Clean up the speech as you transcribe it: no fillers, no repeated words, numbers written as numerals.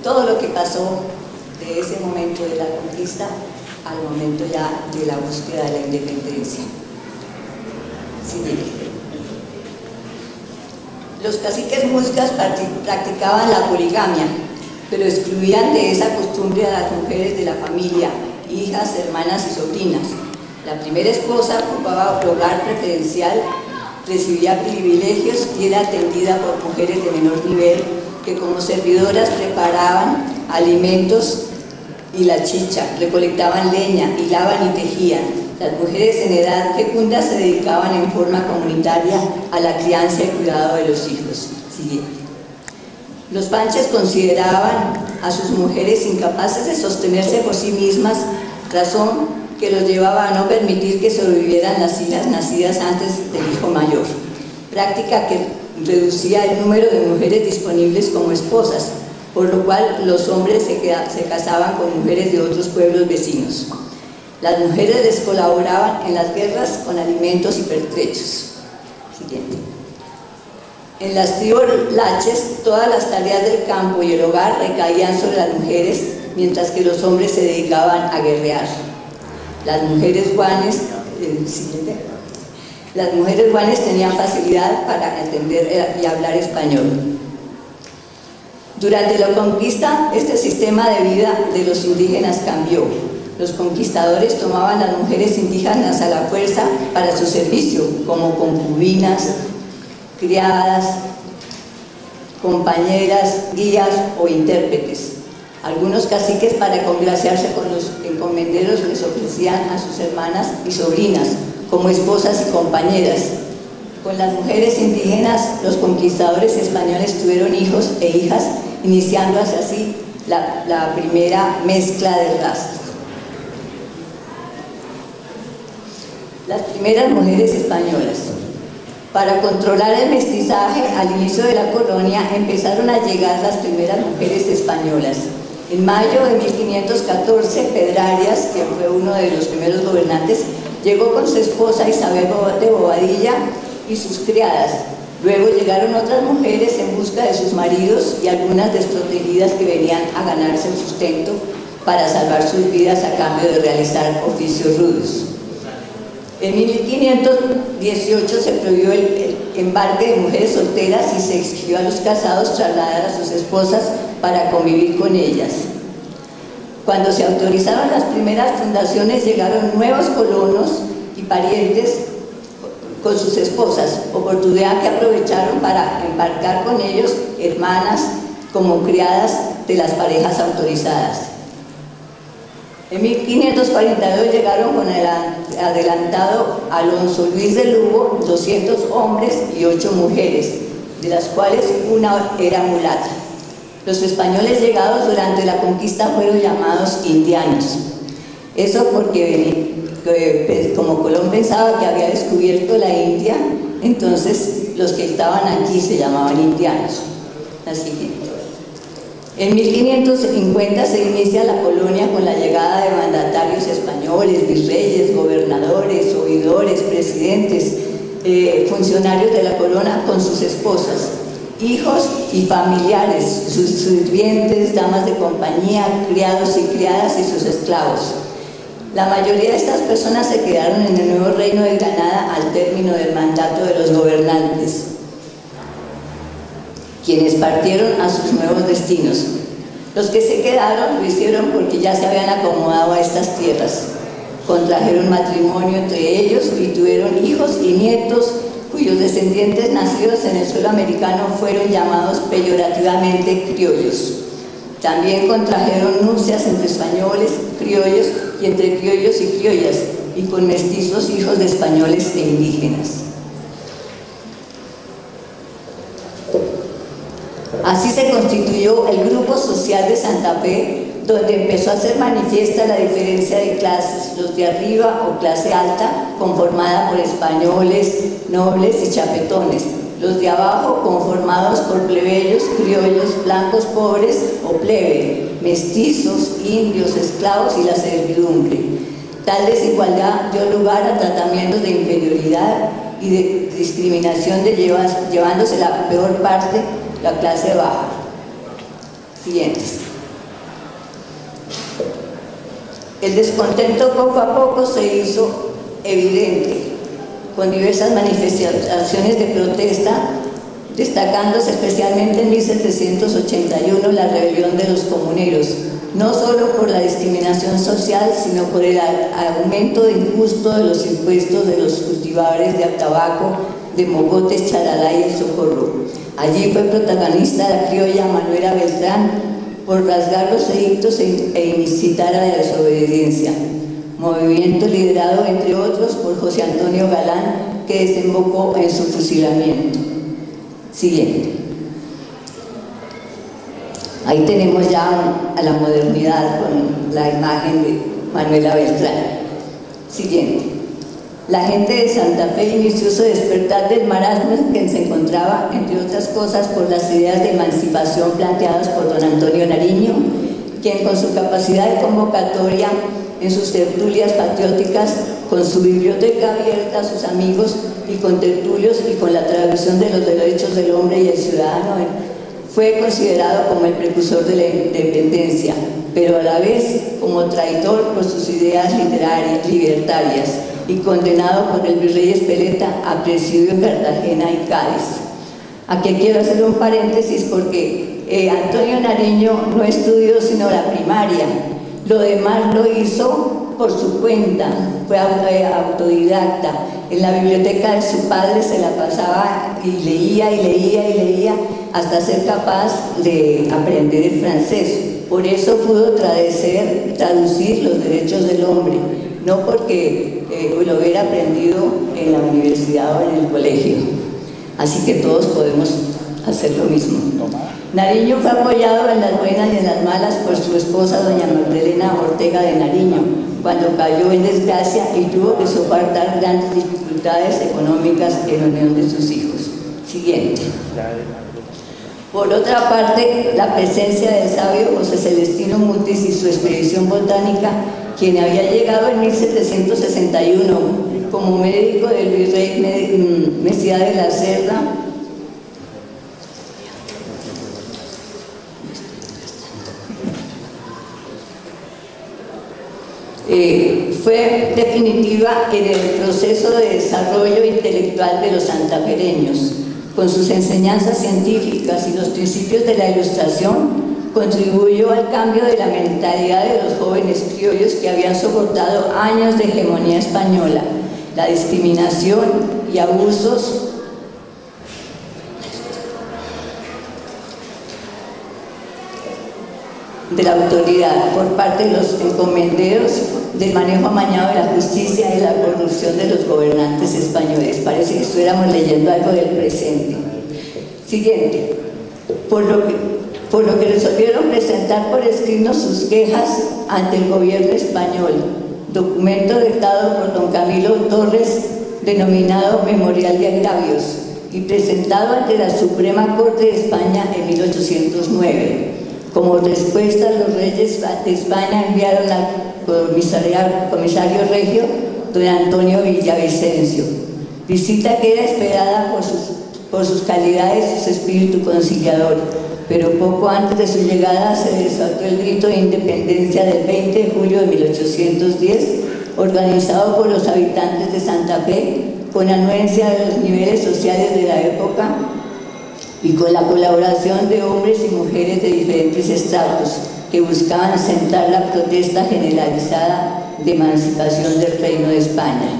todo lo que pasó de ese momento de la conquista al momento ya de la búsqueda de la independencia. Siguiente. Los caciques muiscas practicaban la poligamia, pero excluían de esa costumbre a las mujeres de la familia, hijas, hermanas y sobrinas. La primera esposa ocupaba hogar preferencial, recibía privilegios y era atendida por mujeres de menor nivel que como servidoras preparaban alimentos y la chicha, recolectaban leña, hilaban y tejían. Las mujeres en edad fecunda se dedicaban en forma comunitaria a la crianza y cuidado de los hijos. Siguiente. Los panches consideraban a sus mujeres incapaces de sostenerse por sí mismas, razón que los llevaba a no permitir que sobrevivieran las hijas nacidas antes del hijo mayor, práctica que reducía el número de mujeres disponibles como esposas, por lo cual los hombres se casaban con mujeres de otros pueblos vecinos. Las mujeres les colaboraban en las guerras con alimentos y pertrechos. Siguiente. En las tribus laches, todas las tareas del campo y el hogar recaían sobre las mujeres, mientras que los hombres se dedicaban a guerrear. Las mujeres guanes tenían facilidad para entender y hablar español. Durante la conquista, este sistema de vida de los indígenas cambió. Los conquistadores tomaban a las mujeres indígenas a la fuerza para su servicio, como concubinas, criadas, compañeras, guías o intérpretes. Algunos caciques, para congraciarse con los encomenderos, les ofrecían a sus hermanas y sobrinas como esposas y compañeras. Con las mujeres indígenas, los conquistadores españoles tuvieron hijos e hijas, iniciando así la primera mezcla de razas. Las primeras mujeres españolas. Para controlar el mestizaje, al inicio de la colonia empezaron a llegar las primeras mujeres españolas. En mayo de 1514, Pedrarias, que fue uno de los primeros gobernantes, llegó con su esposa Isabel de Bobadilla y sus criadas. Luego llegaron otras mujeres en busca de sus maridos y algunas desprotegidas que venían a ganarse el sustento para salvar sus vidas a cambio de realizar oficios rudos. En 1518 se prohibió el embarque de mujeres solteras y se exigió a los casados trasladar a sus esposas para convivir con ellas. Cuando se autorizaron las primeras fundaciones, llegaron nuevos colonos y parientes con sus esposas, oportunidad que aprovecharon para embarcar con ellos hermanas como criadas de las parejas autorizadas. En 1542 llegaron con el adelantado Alonso Luis de Lugo 200 hombres y 8 mujeres, de las cuales una era mulata. Los españoles llegados durante la conquista fueron llamados indianos. Eso porque como Colón pensaba que había descubierto la India, entonces los que estaban aquí se llamaban indianos. La siguiente. En 1550 se inicia la colonia con la llegada de mandatarios españoles, virreyes, gobernadores, oidores, presidentes, funcionarios de la corona con sus esposas, hijos y familiares, sus sirvientes, damas de compañía, criados y criadas y sus esclavos. La mayoría de estas personas se quedaron en el nuevo reino de Granada al término del mandato de los gobernantes, quienes partieron a sus nuevos destinos. Los que se quedaron lo hicieron porque ya se habían acomodado a estas tierras. Contrajeron matrimonio entre ellos y tuvieron hijos y nietos cuyos descendientes nacidos en el suelo americano fueron llamados peyorativamente criollos. También contrajeron nupcias entre españoles, criollos y entre criollos y criollas, y con mestizos hijos de españoles e indígenas. Así se constituyó el Grupo Social de Santa Fe, donde empezó a ser manifiesta la diferencia de clases, los de arriba o clase alta, conformada por españoles, nobles y chapetones, los de abajo conformados por plebeyos, criollos, blancos pobres o plebe, mestizos, indios, esclavos y la servidumbre. Tal desigualdad dio lugar a tratamientos de inferioridad y de discriminación, llevándose la peor parte la clase baja. Siguientes. El descontento poco a poco se hizo evidente, con diversas manifestaciones de protesta, destacándose especialmente en 1781 la rebelión de los comuneros, no solo por la discriminación social, sino por el aumento injusto de los impuestos de los cultivadores de tabaco, de mogotes, charalá y el socorro. Allí fue protagonista la criolla Manuela Beltrán por rasgar los edictos e incitar a la desobediencia. Movimiento liderado, entre otros, por José Antonio Galán, que desembocó en su fusilamiento. Siguiente. Ahí tenemos ya a la modernidad con la imagen de Manuela Beltrán. Siguiente. La gente de Santa Fe inició su despertar del marasmo en que se encontraba, entre otras cosas, por las ideas de emancipación planteadas por don Antonio Nariño, quien con su capacidad de convocatoria en sus tertulias patrióticas, con su biblioteca abierta a sus amigos y con tertulios y con la traducción de los derechos del hombre y el ciudadano, fue considerado como el precursor de la independencia, pero a la vez como traidor por sus ideas literarias, libertarias, y condenado por el virrey Espeleta a presidio en Cartagena y Cádiz. Aquí quiero hacer un paréntesis porque Antonio Nariño no estudió sino la primaria, lo demás lo hizo por su cuenta, fue autodidacta. En la biblioteca de su padre se la pasaba y leía y leía y leía hasta ser capaz de aprender el francés. Por eso pudo traducir los derechos del hombre, no porque lo hubiera aprendido en la universidad o en el colegio. Así que todos podemos hacer lo mismo. Nariño fue apoyado en las buenas y en las malas por su esposa doña Magdalena Ortega de Nariño, cuando cayó en desgracia y tuvo que soportar grandes dificultades económicas en unión de sus hijos. Siguiente. Por otra parte, la presencia del sabio José Celestino Mutis y su expedición botánica, quien había llegado en 1761 como médico del virrey Mesías de la Cerda, fue definitiva en el proceso de desarrollo intelectual de los santafereños. Con sus enseñanzas científicas y los principios de la Ilustración, contribuyó al cambio de la mentalidad de los jóvenes criollos que habían soportado años de hegemonía española, la discriminación y abusos de la autoridad por parte de los encomenderos, del manejo amañado de la justicia y la corrupción de los gobernantes españoles. Parece que estuviéramos leyendo algo del presente. Siguiente. Por lo que resolvieron presentar por escrito sus quejas ante el gobierno español, documento dictado por don Camilo Torres, denominado Memorial de Agravios, y presentado ante la Suprema Corte de España en 1809. Como respuesta, los reyes de España enviaron al comisario regio, don Antonio Villavicencio, visita que era esperada por sus calidades y su espíritu conciliador, pero poco antes de su llegada se desató el grito de independencia del 20 de julio de 1810, organizado por los habitantes de Santa Fe, con anuencia de los niveles sociales de la época y con la colaboración de hombres y mujeres de diferentes estratos que buscaban sentar la protesta generalizada de emancipación del Reino de España.